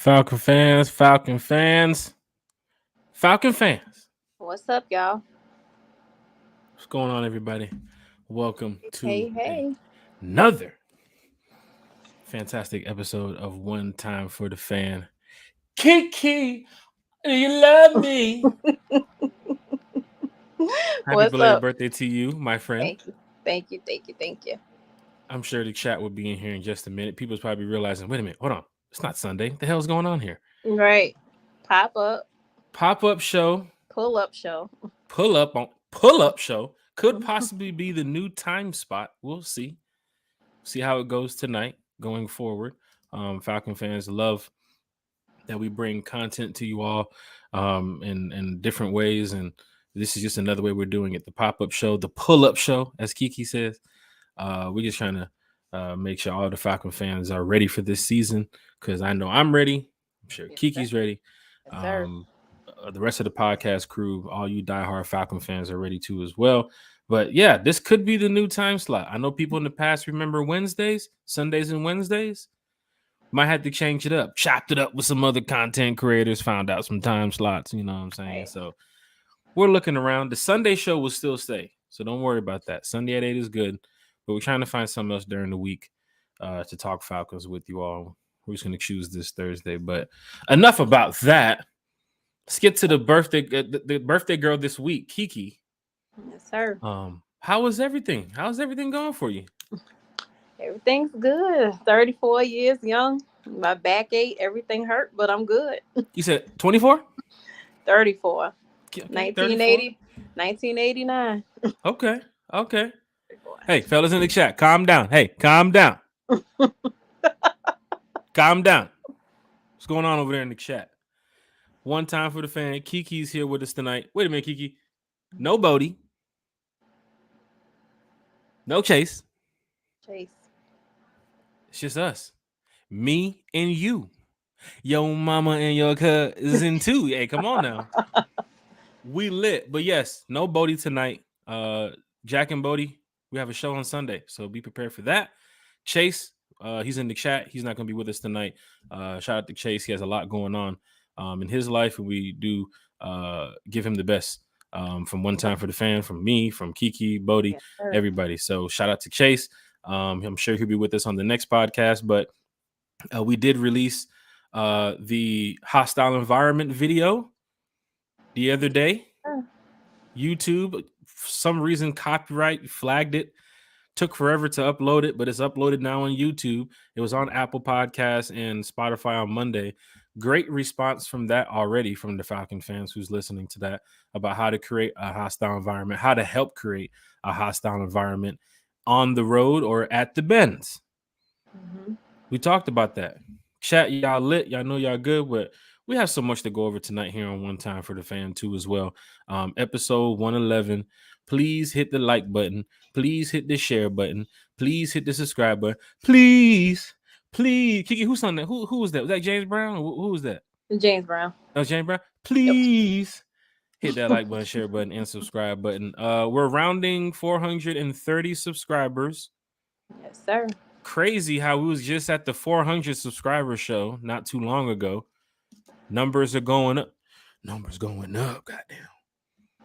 Falcon fans, Falcon fans, Falcon fans. What's up, y'all? What's going on, everybody? Welcome to Hey, hey. another fantastic episode of One Time for the Fan. Kiki, do you love me? Happy What's belated up? birthday to you, my friend. Thank you. Thank you. Thank you. Thank you. I'm sure the chat will be in here in just a minute. People's probably realizing, wait a minute, hold on. It's not Sunday. What the hell's going on here? Right. Pop up, Pop-up show, pull up show. pull-up show could possibly be the new time spot. We'll see how it goes tonight going forward. Falcon fans love that we bring content to you all in different ways, and this is just another way we're doing it. The pop-up show, the pull-up show, as Kiki says. We're just trying to make sure all the Falcon fans are ready for this season, because I know I'm ready. I'm sure Yes, sir. Kiki's ready. Yes, sir. The rest of the podcast crew, all you diehard Falcon fans, are ready too as well. But yeah, this could be the new time slot. I know people in the past remember Wednesdays, Sundays, and Wednesdays. Might have to change it up, chopped it up with some other content creators, found out some time slots. You know what I'm saying? Right. So we're looking around. The Sunday show will still stay, so don't worry about that. Sunday at 8 is good, but we're trying to find something else during the week to talk Falcons with you all. We're just going to choose this Thursday. But enough about that. Let's get to the birthday girl this week, Kiki. Yes, sir. How was everything? How's everything going for you? Everything's good. 34 years young. My back ache. Everything hurt, but I'm good. You said 24? 34. Okay, 1980. 1989. Okay. Hey, fellas in the chat, calm down. Hey, calm down. Calm down. What's going on over there in the chat? One time for the fan. Kiki's here with us tonight. Wait a minute, Kiki. No Bodie. No Chase. Chase. It's just us. Me and you. Your mama and your cousin too. Hey, come on now. We lit. But yes, no Bodie tonight. Jack and Bodie, we have a show on Sunday, so be prepared for that. Chase, he's in the chat. He's not going to be with us tonight. Shout out to Chase. He has a lot going on in his life, and we do give him the best from One Time for the Fan, from me, from Kiki, Bodie, Yes, sir. everybody. So shout out to Chase. I'm sure he'll be with us on the next podcast, but we did release the hostile environment video the other day. YouTube, for some reason, copyright flagged it. Took forever to upload it, but it's uploaded now on YouTube. It was on Apple Podcasts and Spotify on Monday. Great response from that already from the Falcon fans who's listening to that about how to create a hostile environment, how to help create a hostile environment on the road or at the bends. Mm-hmm. We talked about that. Chat, y'all lit. Y'all know y'all good, but we have so much to go over tonight here on One Time for the Fan too as well. Episode 111. Please hit the like button. Please hit the share button. Please hit the subscribe button. Please. Kiki, who's on that? Who was that? Was that James Brown? Who was that? James Brown. That was James Brown. Please hit that like button, share button, and subscribe button. We're rounding 430 subscribers. Yes, sir. Crazy how we was just at the 400 subscriber show not too long ago. Numbers are going up. Goddamn.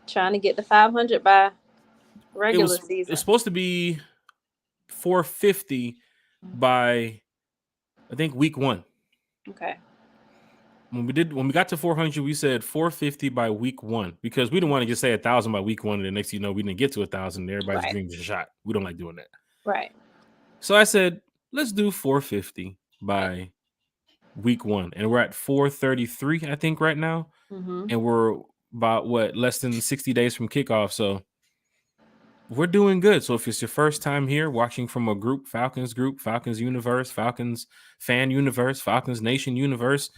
Trying to get to 500 by regular season. It's supposed to be 450 by, I think, week 1. Okay. When we got to 400, we said 450 by week 1 because we didn't want to just say 1,000 by week 1 and the next thing you know we didn't get to 1,000. Everybody's dreams are shot. We don't like doing that. Right. So I said, let's do 450 by week 1. And we're at 433, I think, right now. Mm-hmm. And we're about, less than 60 days from kickoff. So we're doing good. So if it's your first time here watching from a group, Falcons Universe, Falcons Fan Universe, Falcons Nation Universe,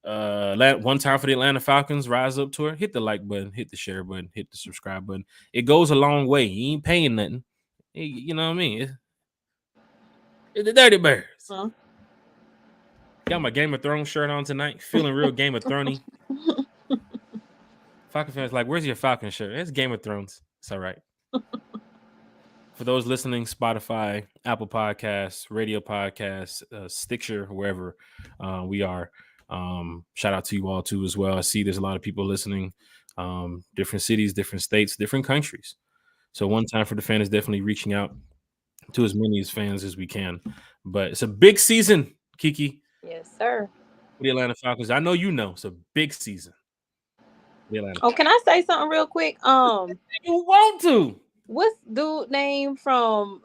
One Time for the Atlanta Falcons Rise Up Tour, hit the like button, hit the share button, hit the subscribe button. It goes a long way. You ain't paying nothing. You know what I mean? It's the Dirty Birds. Huh? Got my Game of Thrones shirt on tonight. Feeling real Game of Thrones. Falcon fans like, where's your Falcon shirt? It's Game of Thrones. It's all right. For those listening, Spotify, Apple Podcasts, Radio Podcasts, Stitcher, wherever we are. Shout out to you all too as well. I see there's a lot of people listening, different cities, different states, different countries. So one time for the fan is definitely reaching out to as many as fans as we can. But it's a big season, Kiki. Yes, sir. The Atlanta Falcons. I know you know it's a big season. The Atlanta Oh, Falcons. can I say something real quick? You want to? What's dude name from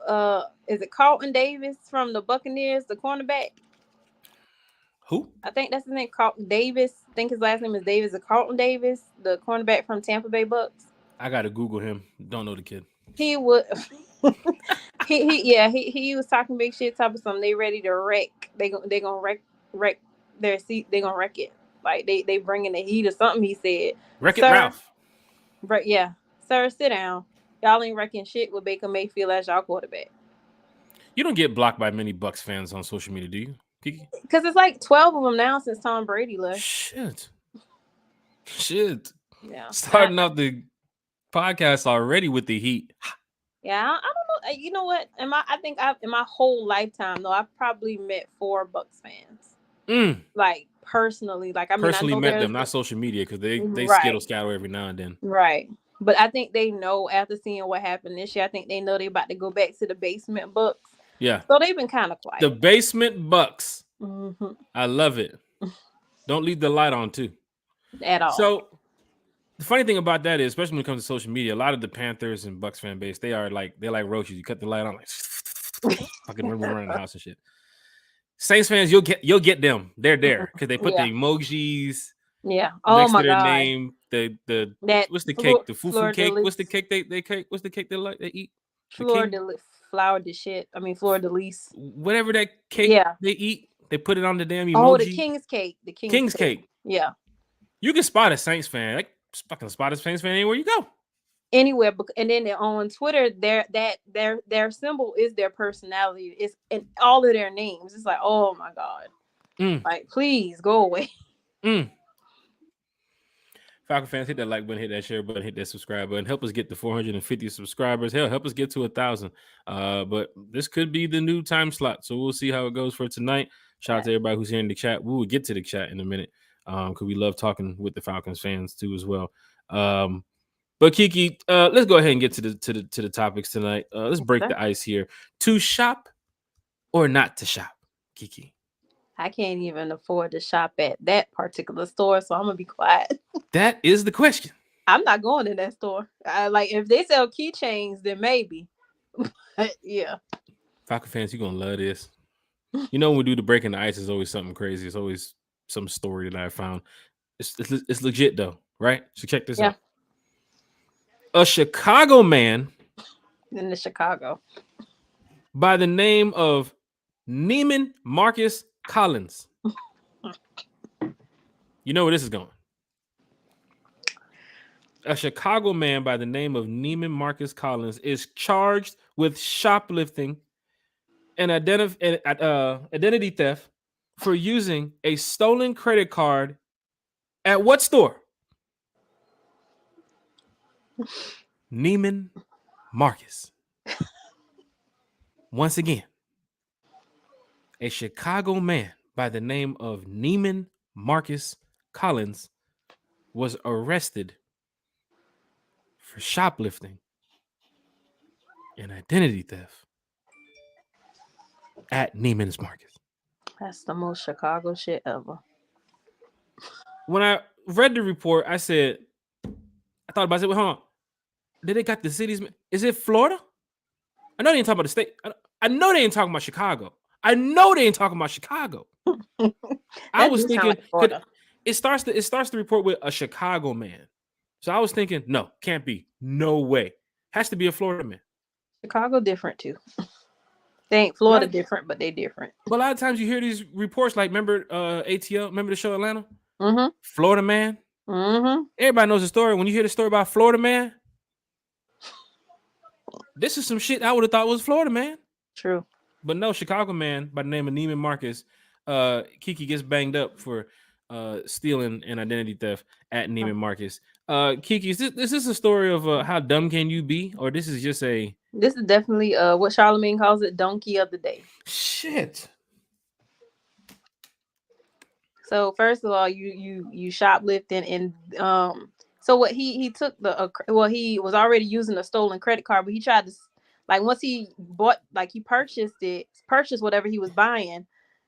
is it Carlton Davis from the Buccaneers, the cornerback? Who? I think that's his name, Carlton Davis. I think his last name is Davis. Or Carlton Davis, the cornerback from Tampa Bay Bucks. I gotta Google him. Don't know the kid. He would he was talking big shit, talking something. They ready to wreck. They gonna wreck their seat. They gonna wreck it. Like they bringing the heat or something. He said, Wreck It Ralph. Right? Yeah, sir, sit down. Y'all ain't wrecking shit with Baker Mayfield as y'all quarterback. You don't get blocked by many Bucks fans on social media, do you, Kiki? Because it's like 12 of them now since Tom Brady left. Shit. Yeah. Starting off the podcast already with the heat. Yeah, I don't know. You know what? I think in my whole lifetime though, I've probably met 4 Bucks fans. Like personally, like I know met them, not social media, because they right. scatter every now and then. Right. But I think they know after seeing what happened this year. I think they know they about to go back to the basement Bucks. Yeah. So they've been kind of quiet. The basement Bucks. Mm-hmm. I love it. Don't leave the light on too. At all. So the funny thing about that is, especially when it comes to social media, a lot of the Panthers and Bucks fan base, they're like roaches. You cut the light on, like fucking running the house and shit. Saints fans, you'll get them. They're there because they put the emojis. Yeah. Oh next my to their God. name. What's the cake? The fufu cake. What's the cake What's the cake they eat? Flour de shit. I mean flour de lis. Whatever that cake they eat, they put it on the damn emoji. Oh, the King's cake. The King's cake. Yeah. You can spot a Saints fan. Like fucking spot a Saints fan anywhere you go. Anywhere, and then on Twitter, their symbol is their personality. It's in all of their names. It's like, oh my God, like please go away. Falcon fans, hit that like button, hit that share button, hit that subscribe button. Help us get to 450 subscribers. Hell, help us get to 1,000. But this could be the new time slot, so we'll see how it goes for tonight. Shout out to everybody who's here in the chat. We will get to the chat in a minute because we love talking with the Falcons fans too as well. But Kiki, let's go ahead and get to the topics tonight. Let's break the ice here. To shop or not to shop, Kiki? I can't even afford to shop at that particular store, so I'm gonna be quiet. That is the question. I'm not going in that store. Like if they sell keychains, then maybe. Yeah. Falcon fans, you're gonna love this. You know, when we do the breaking the ice, it's always something crazy. It's always some story that I found. It's legit though, right? So check this out. A Chicago man in Chicago by the name of Neiman Marcus Collins. You know where this is going. A Chicago man by the name of Neiman Marcus Collins is charged with shoplifting and identity theft for using a stolen credit card at what store? Neiman Marcus. Once again, a Chicago man by the name of Neiman Marcus Collins was arrested for shoplifting and identity theft at Neiman's Marcus. That's the most Chicago shit ever. When I read the report, I thought about it. I said, well, hold on. Did they got the cities? Is it Florida? I know they ain't talking about the state. I know they ain't talking about Chicago. I was thinking it starts the report with a Chicago man. So I was thinking, no, can't be. No way. Has to be a Florida man. Chicago different too. They ain't Florida different, but they different. But a lot of times you hear these reports like, remember ATL? Remember the show Atlanta? Mm-hmm. Florida man. Mm-hmm. Everybody knows the story. When you hear the story about Florida man, this is some shit I would have thought was Florida man. True. But no, Chicago man by the name of Neiman Marcus, Kiki gets banged up for stealing and identity theft at Neiman Marcus. Kiki, is this a story of how dumb can you be? Or this is just This is definitely what Charlamagne calls it, donkey of the day. Shit. So first of all, you shoplifting and so what he took he was already using a stolen credit card, but he tried to like once he bought like he purchased whatever he was buying,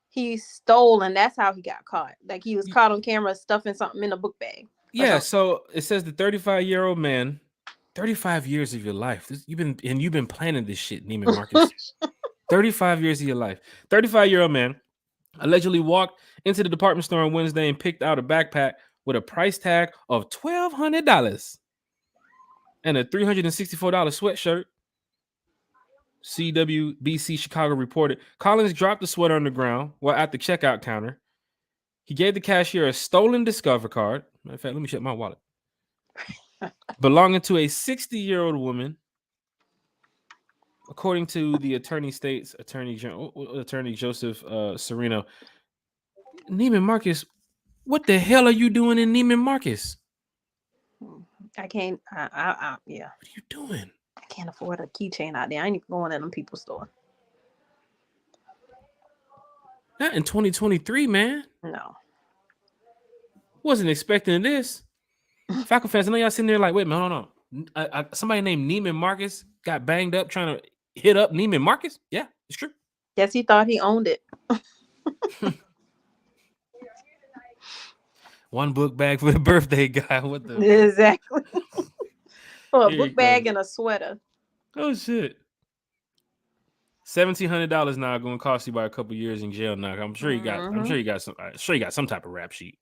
he stole and that's how he got caught. Like he was caught on camera stuffing something in a book bag. Yeah, so it says the 35-year-old man, 35 years of your life. You've been planning this shit, Neiman Marcus. 35 years of your life. 35-year-old man allegedly walked into the department store on Wednesday and picked out a backpack with a price tag of $1,200 and a $364 sweatshirt. CWBC Chicago reported Collins dropped the sweater on the ground while at the checkout counter. He gave the cashier a stolen Discover card. Matter of fact, let me check my wallet. Belonging to a 60-year-old woman. According to the Attorney Joseph Serino, Neiman Marcus, what the hell are you doing in Neiman Marcus? I can't. Yeah. What are you doing? I can't afford a keychain out there. I ain't even going in them people's store. Not in 2023, man. No. Wasn't expecting this. Falcon fans, I know y'all sitting there like, wait a minute, hold on. Somebody named Neiman Marcus got banged up trying to hit up Neiman Marcus? Yeah, it's true. Yes, he thought he owned it. One book bag for the birthday guy. What the? Exactly. For a book bag and a sweater. Oh shit. $1,700 now going to cost you by a couple years in jail now. I'm sure you got. I'm sure you got some. Sure you got some type of rap sheet.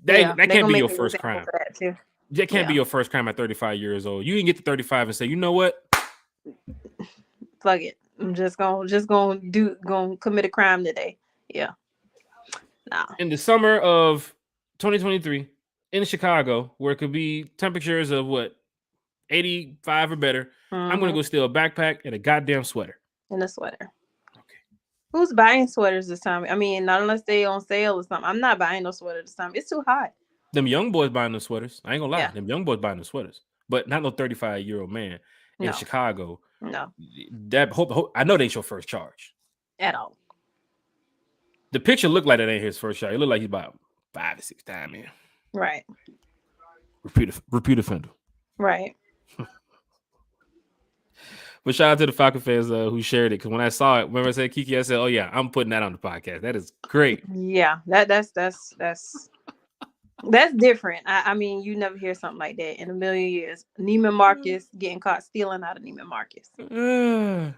That can't be your first crime. That can't be your first crime at 35 years old. You can get to 35 and say, you know what? Fuck it. I'm just gonna commit a crime today. Yeah. Nah. In the summer of 2023 in Chicago, where it could be temperatures of 85 or better, I'm gonna go steal a backpack and a goddamn sweater. And a sweater. Okay. Who's buying sweaters this time? I mean, not unless they on sale or something. I'm not buying no sweater this time. It's too hot. Them young boys buying them sweaters. I ain't gonna lie. Yeah. Them young boys buying them sweaters. But not no 35-year-old man in Chicago. No. That I know they ain't your first charge. At all. The picture looked like that ain't his first charge. It looked like he's about 5 or 6 times, man. Right. Repeat offender. Right. But shout out to the Falcon fans who shared it. Because when I saw it, remember I said, Kiki, I said, oh yeah, I'm putting that on the podcast. That is great. Yeah, that's different. I mean, you never hear something like that in a million years. Neiman Marcus getting caught stealing out of Neiman Marcus. I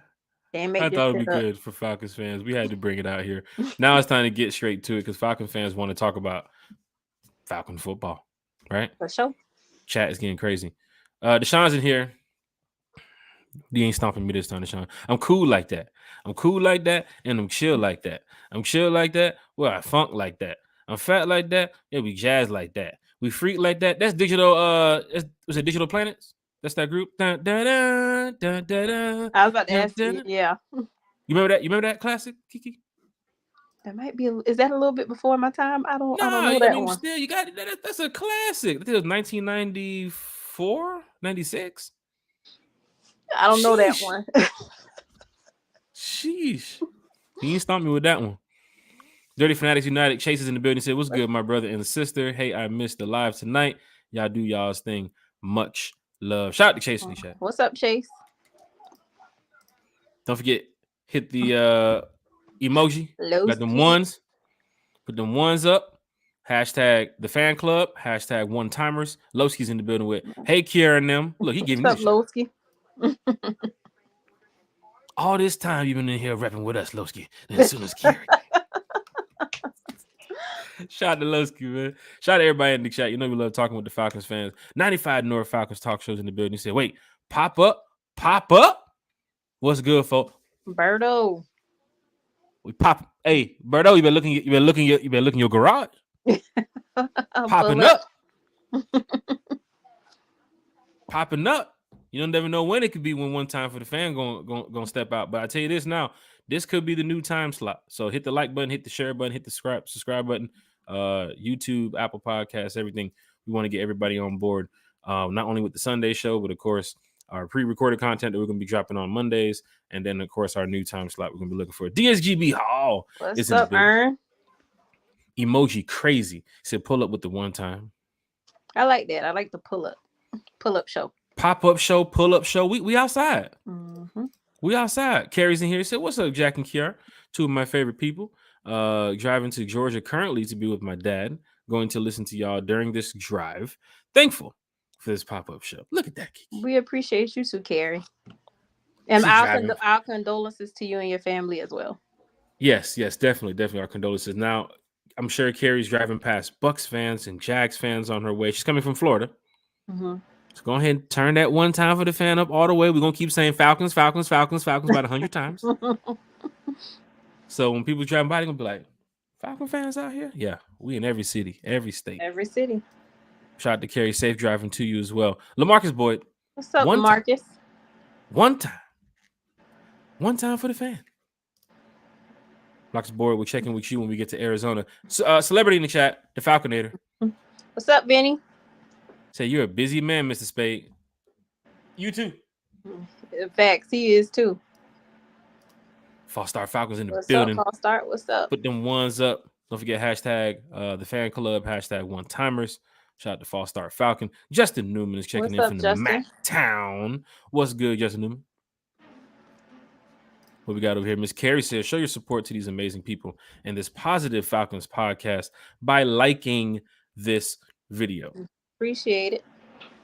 thought it'd be good for Falcons fans. We had to bring it out here. Now it's time to get straight to it because Falcon fans want to talk about Falcon football, right? For sure. Chat is getting crazy. Deshaun's in here. You ain't stomping me this time, Deshaun. I'm cool like that. And I'm chill like that. I'm chill like that. Well, I funk like that. I'm fat like that. Yeah, we jazz like that. We freak like that. That's digital. Was it Digital Planets? That's that group. Dun, dun, dun, dun, dun, dun, I was about to ask you. Yeah. You remember that? You remember that classic, Kiki? That might be. Is that a little bit before my time? I don't know that one. Still, you got that. That's a classic. I think it was 1994, 96. I don't know that one. Sheesh. You ain't stomp me with that one. Dirty Fanatics United. Chase is in the building. Said, what's good, my brother and sister? Hey, I missed the live tonight. Y'all do y'all's thing. Much love. Shout out to Chase in the chat. What's up, Chase? Don't forget, hit the emoji. Got them ones. Put them ones up. Hashtag the fan club. Hashtag one timers. Lowski's in the building with, hey, Kiara and them. Look, he giving me Lowski. All this time you've been in here rapping with us, Lowski. And as soon as Kiara. Shout out to Lowski, man. Shout out to everybody in the chat. You know we love talking with the Falcons fans. 95 North Falcons talk shows in the building. He said, wait, pop up? What's good, folks? Berto. We pop. Hey, Berto, you been looking your garage. Popping up. Popping up. You don't never know when it could be when one time for the fan gonna step out. But I tell you this now, this could be the new time slot. So hit the like button, hit the share button, hit the subscribe button, YouTube, Apple Podcasts, everything. We want to get everybody on board, not only with the Sunday show, but of course our pre-recorded content that we're gonna be dropping on Mondays, and then of course our new time slot we're gonna be looking for. DSGB Hall. What's up, Ern? emoji crazy. He said pull up with the one time. I like that. I like the pull up show. Pop-up show, pull-up show. We outside. Mm-hmm. We outside. Carrie's in here. He said, what's up, Jack and Kiara? Two of my favorite people. Driving to Georgia currently to be with my dad. Going to listen to y'all during this drive. Thankful for this pop-up show. Look at that, Kiki. We appreciate you too, Carrie. And our condolences to you and your family as well. Yes, definitely. Our condolences. Now, I'm sure Carrie's driving past Bucks fans and Jags fans on her way. She's coming from Florida. Mm-hmm. So go ahead and turn that one time for the fan up all the way. We're going to keep saying Falcons about 100 times. So when people driving by, they're going to be like, Falcon fans out here? Yeah, we in every city, every state. Every city. Shout out to Carrie. Safe driving to you as well. LaMarcus Boyd. What's up, LaMarcus? One time for the fan. Marcus Boyd, we're checking with you when we get to Arizona. Celebrity in the chat, the Falconator. What's up, Benny? Say you're a busy man, Mr. Spade. You too. In fact, he is too. False Start Falcons in the building. False Start, what's up? Put them ones up. Don't forget hashtag the fan club, hashtag one timers. Shout out to False Start Falcon. Justin Newman is checking in from the Mac Town. What's good, Justin Newman? What we got over here? Miss Carrie says, show your support to these amazing people and this positive Falcons podcast by liking this video. Appreciate it.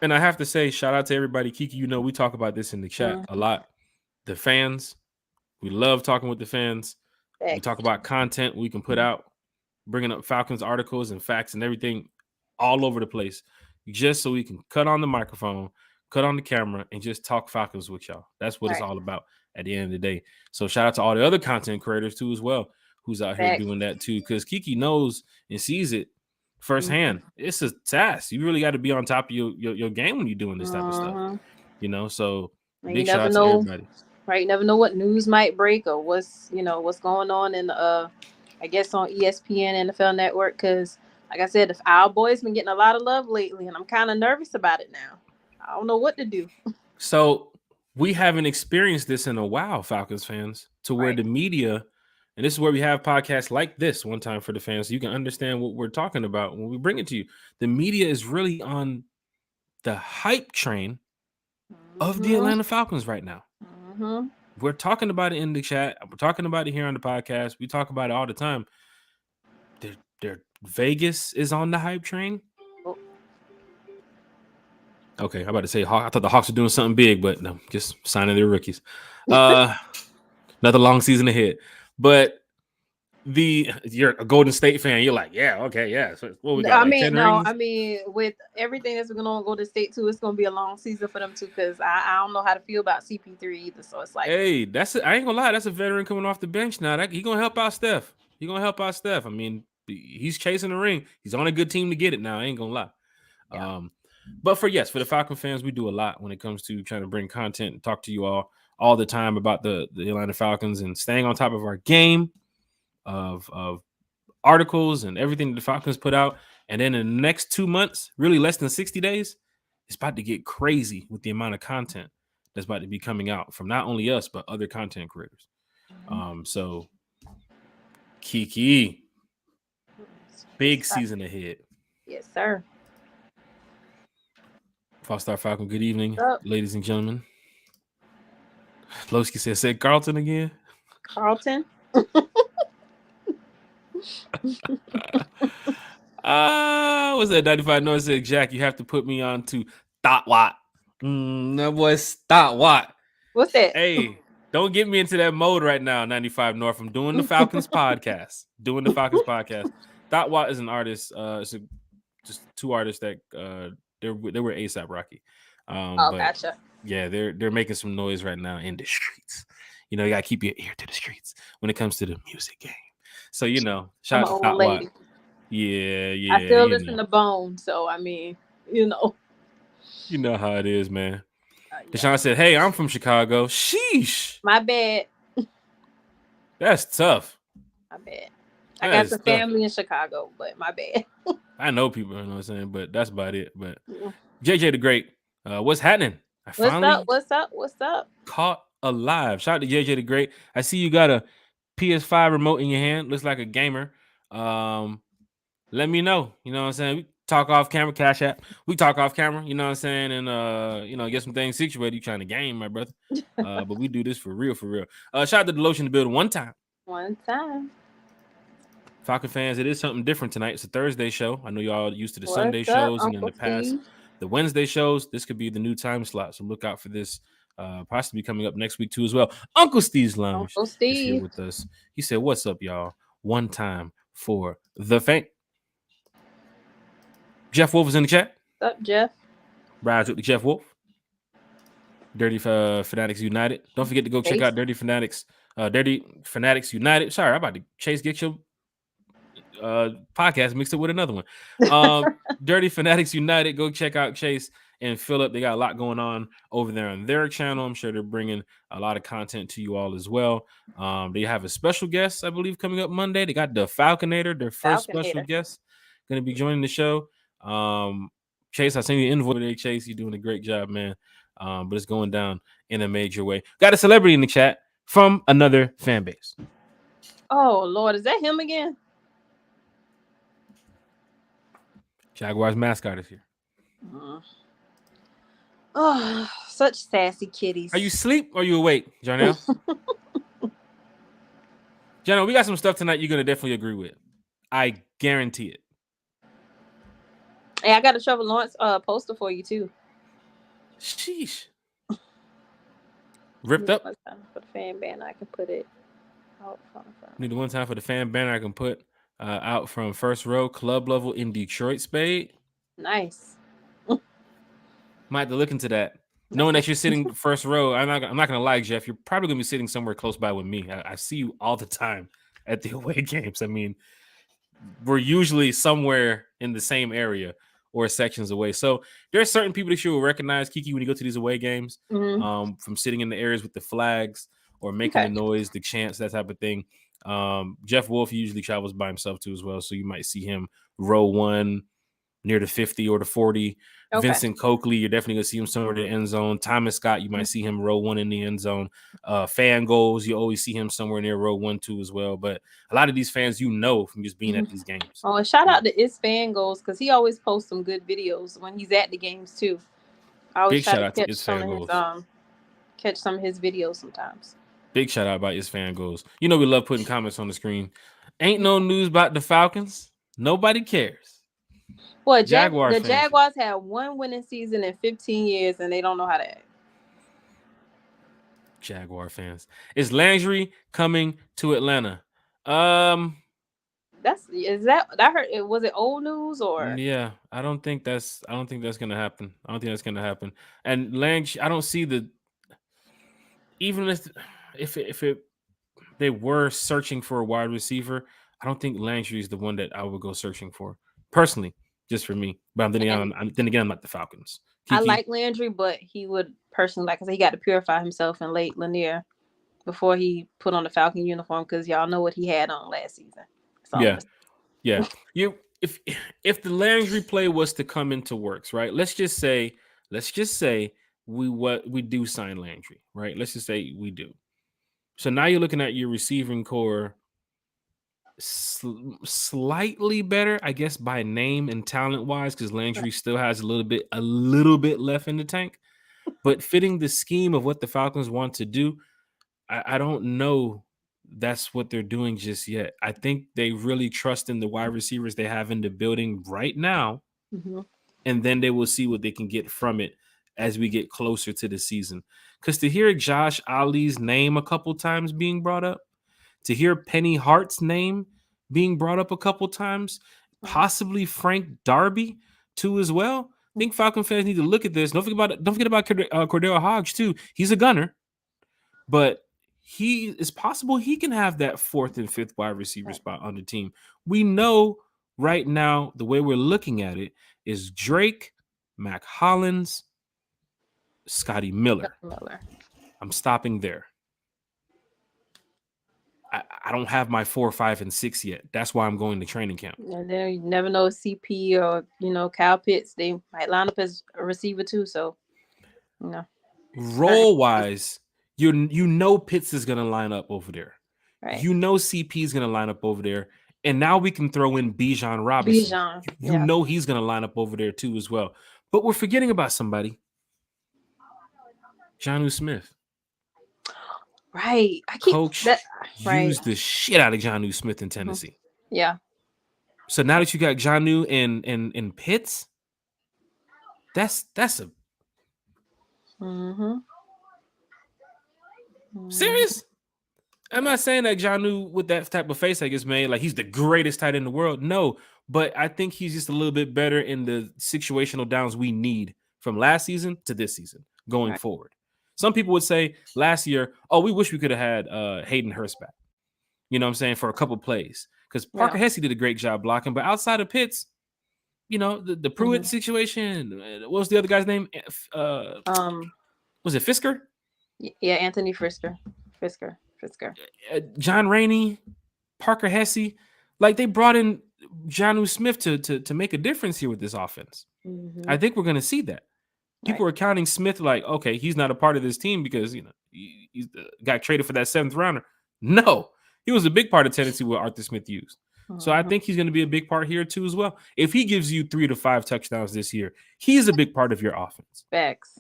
And I have to say, shout out to everybody. Kiki, you know, we talk about this in the chat a lot. The fans, we love talking with the fans. Thanks. We talk about content we can put out, bringing up Falcons articles and facts and everything all over the place, just so we can cut on the microphone, cut on the camera, and just talk Falcons with y'all. That's what it's all about at the end of the day. So shout out to all the other content creators too as well, who's out here doing that too, because Kiki knows and sees it firsthand. It's a task. You really got to be on top of your game when you're doing this type of stuff, you know. So big shout out to everybody. Right, you never know what news might break or what's going on in I guess on ESPN NFL Network, because like I said, our boys been getting a lot of love lately, and I'm kind of nervous about it now. I don't know what to do. So we haven't experienced this in a while, Falcons fans, to where the media, and this is where we have podcasts like this one time for the fans, so you can understand what we're talking about when we bring it to you. The media is really on the hype train of the Atlanta Falcons right now. We're talking about it in the chat. We're talking about it here on the podcast. We talk about it all the time. Their Vegas is on the hype train. Okay, I'm about to say I thought the Hawks were doing something big, but no, just signing their rookies. Another long season ahead. But you're a Golden State fan. You're like, yeah, okay, yeah. So what we got? I mean, with everything that's going on Golden State too, it's going to be a long season for them too. Because I don't know how to feel about CP3 either. So it's like, hey, I ain't gonna lie, that's a veteran coming off the bench now. He gonna help out Steph. I mean, he's chasing the ring. He's on a good team to get it now. I ain't gonna lie. Yeah. But for the Falcon fans, we do a lot when it comes to trying to bring content and talk to you all the time about the Atlanta Falcons and staying on top of our game of articles and everything that the Falcons put out. And then in the next 2 months, really less than 60 days, it's about to get crazy with the amount of content that's about to be coming out from not only us, but other content creators. So Kiki, big season ahead. Yes, sir. False Star Falcon, good evening, ladies and gentlemen. Lowski said Carlton again. Carlton. What's that? 95 North said, Jack, you have to put me on to Thought Watt. That was Thought Watt. What's that? Hey, don't get me into that mode right now, 95 North. I'm doing the Falcons podcast. Thought Watt is an artist. It's just two artists that they were ASAP Rocky. Gotcha. Yeah, they're making some noise right now in the streets. You know, you gotta keep your ear to the streets when it comes to the music game. So shout out to Thought Watt. Yeah. I still listen to Bone, so I mean, you know how it is, man. Deshaun said, "Hey, I'm from Chicago." Sheesh. My bad. That's tough. My bad. I got some family in Chicago, but my bad. I know people, you know what I'm saying, but that's about it. But JJ the Great, what's happening? What's up? Caught alive. Shout out to JJ the Great. I see you got a PS5 remote in your hand. Looks like a gamer. let me know. You know what I'm saying? We talk off camera, cash app. We talk off camera, you know what I'm saying? And get some things situated. You trying to game, my brother. But we do this for real, for real. Shout out to the Lotion to build one time. One time. Falcon fans, it is something different tonight. It's a Thursday show. I know y'all used to the Sunday What's up, shows, and in Uncle the past, Steve? the Wednesday shows. This could be the new time slot. So look out for this. Possibly coming up next week too as well. Uncle Steve's Lounge Uncle is here Steve. with us. He said, "What's up, y'all? One time for the fan." Jeff Wolf is in the chat. What's up, Jeff? Rise with the Jeff Wolf. Dirty Fanatics United. Don't forget to go check out Dirty Fanatics United. Sorry, I'm about to get your podcast mixed up with another one. Dirty Fanatics United. Go check out Chase and Philip. They got a lot going on over there on their channel. I'm sure they're bringing a lot of content to you all as well. They have a special guest, I believe, coming up Monday. They got the Falconator, their first special guest, going to be joining the show. Chase, I sent you an invoice today. Chase, you're doing a great job, man. But it's going down in a major way. Got a celebrity in the chat from another fan base. Oh Lord, is that him again? Jaguars mascot is here. Oh, such sassy kitties. Are you asleep or are you awake, Jarnell? Jarnell, we got some stuff tonight you're going to definitely agree with. I guarantee it. Hey, I got a Trevor Lawrence poster for you too. Sheesh. Ripped up? For the fan banner, I can put it out front. Need the one time for the fan banner I can put out from first row, club level in Detroit, Spade. Nice. Might have to look into that. Knowing that you're sitting first row, I'm not gonna lie, Jeff. You're probably gonna be sitting somewhere close by with me. I see you all the time at the away games. I mean, we're usually somewhere in the same area or sections away. So there's certain people that you will recognize, Kiki, when you go to these away games, from sitting in the areas with the flags or making the noise, the chants, that type of thing. Jeff Wolf usually travels by himself too as well, so you might see him row 1 near the 50 or the 40. Okay. Vincent Coakley, you're definitely gonna see him somewhere in the end zone. Thomas Scott, you might see him row 1 in the end zone. Fan goals, you always see him somewhere near row 1, 2 as well. But a lot of these fans, from just being at these games. Oh, and shout out to Is Fan Goals, because he always posts some good videos when he's at the games too. I always try to catch some of his videos sometimes. Big shout out about Is Fan Goals. You know we love putting comments on the screen. Ain't no news about the Falcons. Nobody cares. Well, the Jaguars had one winning season in 15 years, and they don't know how to act. Jaguar fans. Is Landry coming to Atlanta? I heard it. Was it old news or? Yeah, I don't think that's gonna happen. And Landry, I don't see even if they were searching for a wide receiver, I don't think Landry is the one that I would go searching for personally. Just for me, but then again, I'm not the Falcons. Kiki? I like Landry, but he would personally, like I said, he got to purify himself in late Lanier before he put on the Falcon uniform, because y'all know what he had on last season. Yeah. If the Landry play was to come into works, right? Let's just say we do sign Landry, right? Let's just say we do. So now you're looking at your receiving core. Slightly better, I guess, by name and talent wise, because Landry still has a little bit left in the tank, but fitting the scheme of what the Falcons want to do, I don't know that's what they're doing just yet. I think they really trust in the wide receivers they have in the building right now, and then they will see what they can get from it as we get closer to the season. Because to hear Josh Ali's name a couple times being brought up, to hear Penny Hart's name being brought up a couple times, possibly Frank Darby too as well. I think Falcon fans need to look at this. Don't forget about Cordell Hodge too. He's a gunner, but it's possible he can have that 4th and 5th wide receiver spot on the team. We know right now the way we're looking at it is Drake, Mac Hollins, Scotty Miller. I'm stopping there. I don't have my 4, 5, and 6 yet. That's why I'm going to training camp. And then you never know, CP or Kyle Pitts, they might line up as a receiver too. So, role wise, you know Pitts is gonna line up over there. Right. You know CP is gonna line up over there, And now we can throw in Bijan Robinson. Bijan. You Yeah. know he's going to line up over there too as well. But we're forgetting about somebody. Jonnu Smith. Right. I keep Coach that. Right. used the shit out of Jonnu Smith in Tennessee. Yeah. So now that you got Jonnu and Pitts, that's a Mm-hmm. serious. I'm not saying that Jonnu with that type of face I just made, like he's the greatest tight end in the world. No, but I think he's just a little bit better in the situational downs we need from last season to this season going forward. Some people would say last year, oh, we wish we could have had Hayden Hurst back. You know what I'm saying? For a couple plays. Because Parker Hesse did a great job blocking, but outside of Pitts, you know, the Pruitt situation, what was the other guy's name? Was it Fisker? Yeah, Anthony Fisker. John Rainey, Parker Hesse, like they brought in Jonnu Smith to make a difference here with this offense. Mm-hmm. I think we're going to see that. People are counting Smith like, okay, he's not a part of this team because, you know, he got traded for that 7th rounder. No, he was a big part of Tennessee what Arthur Smith used. So I think he's going to be a big part here too as well. If he gives you 3 to 5 touchdowns this year, he's a big part of your offense. Facts.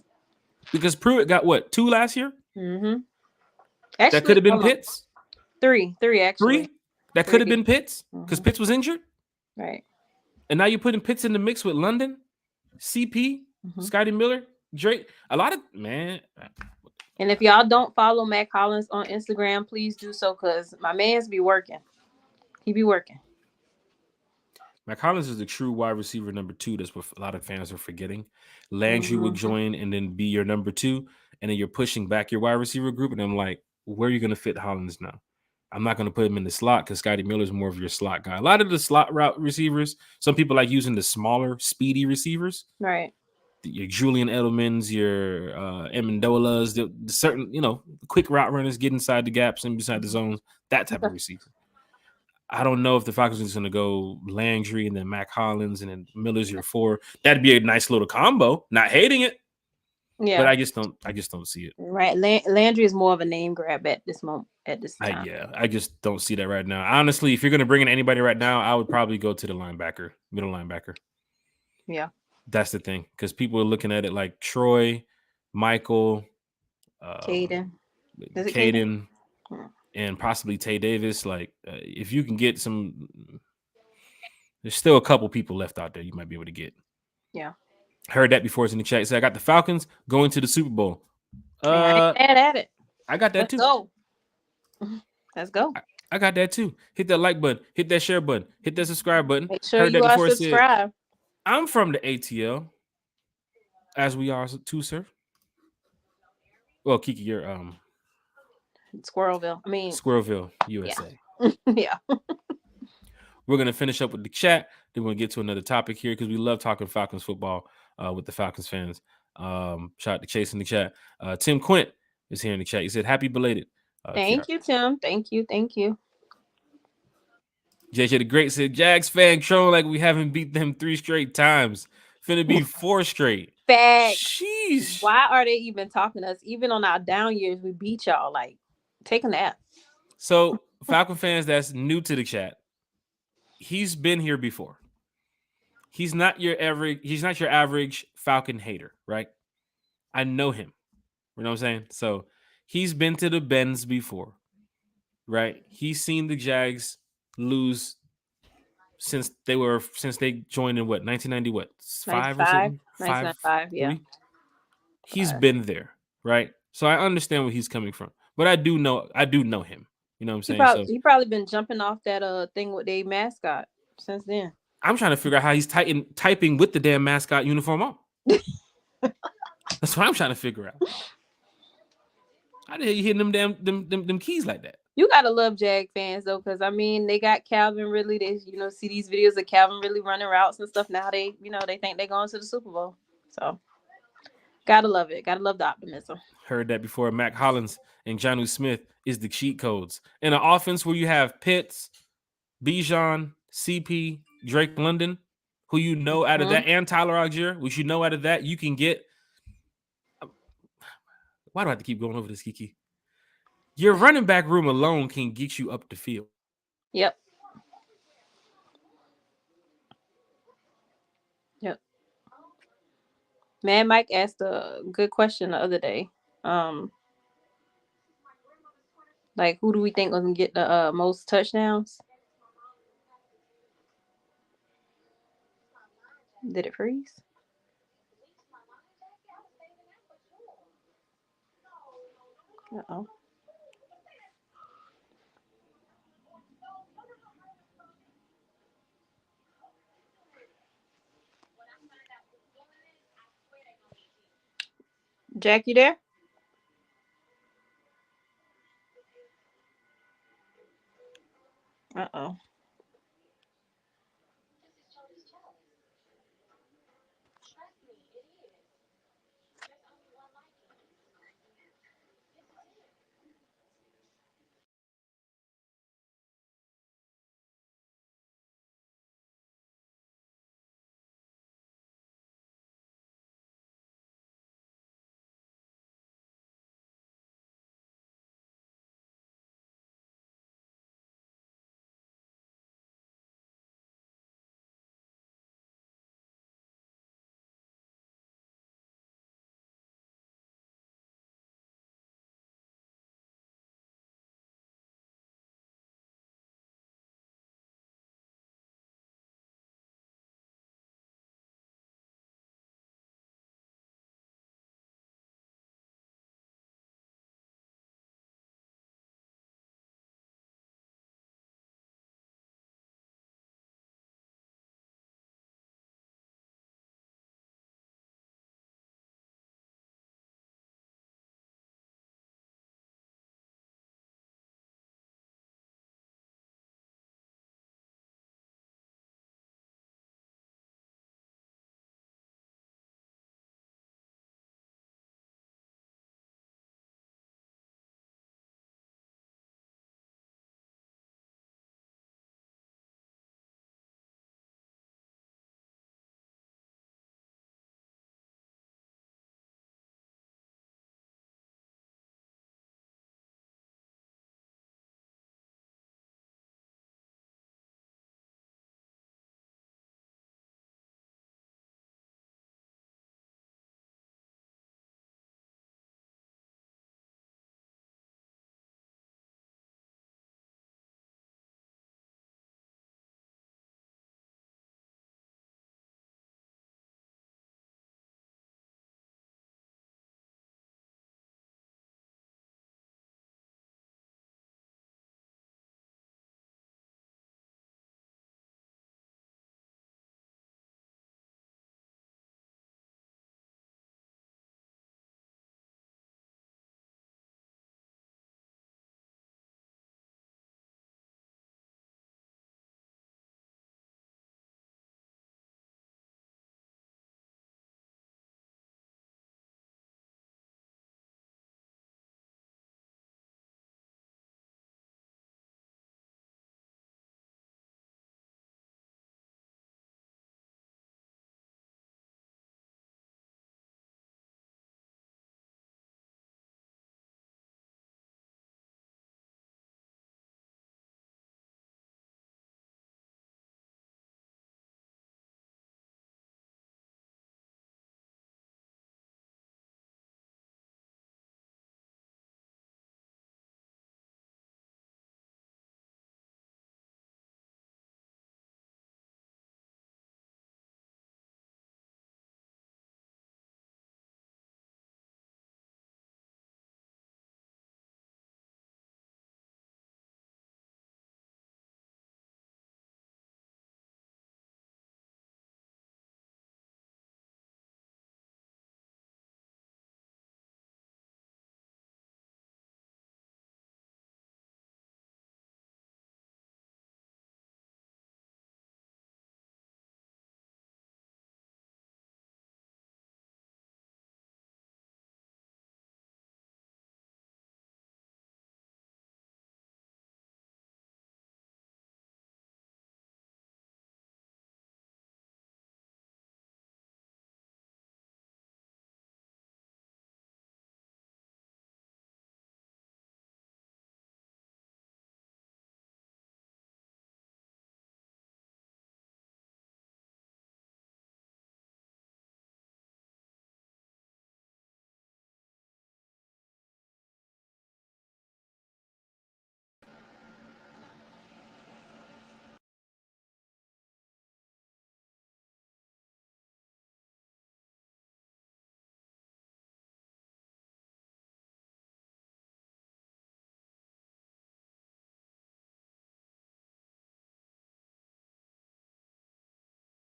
Because Pruitt got what, 2 last year? Mm-hmm. Actually, that could have been Pitts. 3 actually. 3? That could have been Pitts because Pitts was injured. Right. And now you're putting Pitts in the mix with London, CP, Scotty Miller, Drake. A lot of, man. And if y'all don't follow Mac Hollins on Instagram, please do so because my man's be working. He be working. Mac Hollins is the true wide receiver number 2. That's what a lot of fans are forgetting. Landry would join and then be your number 2. And then you're pushing back your wide receiver group. And I'm like, where are you going to fit Hollins now? I'm not going to put him in the slot because Scotty Miller is more of your slot guy. A lot of the slot route receivers, some people like using the smaller, speedy receivers. Right. Your Julian Edelmans, your Amendolas, the certain, you know, quick route runners get inside the gaps and beside the zones, that type of receiver. I don't know if the Falcons are going to go Landry and then Mac Hollins and then Miller's your 4. That'd be a nice little combo. Not hating it. Yeah. But I just don't see it. Right. Landry is more of a name grab at this moment, at this time. I just don't see that right now. Honestly, if you're going to bring in anybody right now, I would probably go to the middle linebacker. Yeah. That's the thing. Because people are looking at it like Troy, Michael, Caden, and possibly Tay Davis. Like, if you can get some, there's still a couple people left out there you might be able to get. Yeah. Heard that before. It's in the chat. So I got the Falcons going to the Super Bowl. I ain't mad at it. I got that too. Let's go. I got that too. Hit that like button. Hit that share button. Hit that subscribe button. Make sure you are subscribed. I'm from the ATL, as we are too, sir. Well, Kiki, you're Squirrelville, USA. Yeah. We're gonna finish up with the chat. Then we'll get to another topic here because we love talking Falcons football with the Falcons fans. Shout out to Chase in the chat. Tim Quint is here in the chat. He said, "Happy belated." Thank you, Tim. Thank you. JJ the Great said, "Jags fan trolling like we haven't beat them 3 straight times. Finna be 4 straight." Facts. Jeez. Why are they even talking to us? Even on our down years, we beat y'all. Like, take a nap. So, Falcon fans that's new to the chat, he's been here before. He's not your average Falcon hater, right? I know him. You know what I'm saying? So he's been to the Bends before, right? He's seen the Jags lose since they joined in 1990, 5 or something? 1995, yeah. 3? He's been there, right? So I understand where he's coming from. But I do know him. You know what I'm saying? He probably been jumping off that thing with their mascot since then. I'm trying to figure out how he's typing with the damn mascot uniform on. That's what I'm trying to figure out. How the hell you hitting them keys like that? You gotta love Jag fans though, because I mean they got Calvin Ridley. They see these videos of Calvin Ridley running routes and stuff. Now they think they're going to the Super Bowl. So gotta love it. Gotta love the optimism. Heard that before. Mac Hollins and Jonnu Smith is the cheat codes in an offense where you have Pitts, Bijan, CP, Drake London, who you know out of that, and Tyler Algier, which you know out of that, you can get. Why do I have to keep going over this, Kiki? Your running back room alone can get you up the field. Yep. Man, Mike asked a good question the other day. Like, who do we think gonna get the most touchdowns? Did it freeze? Uh-oh. Jack, you there?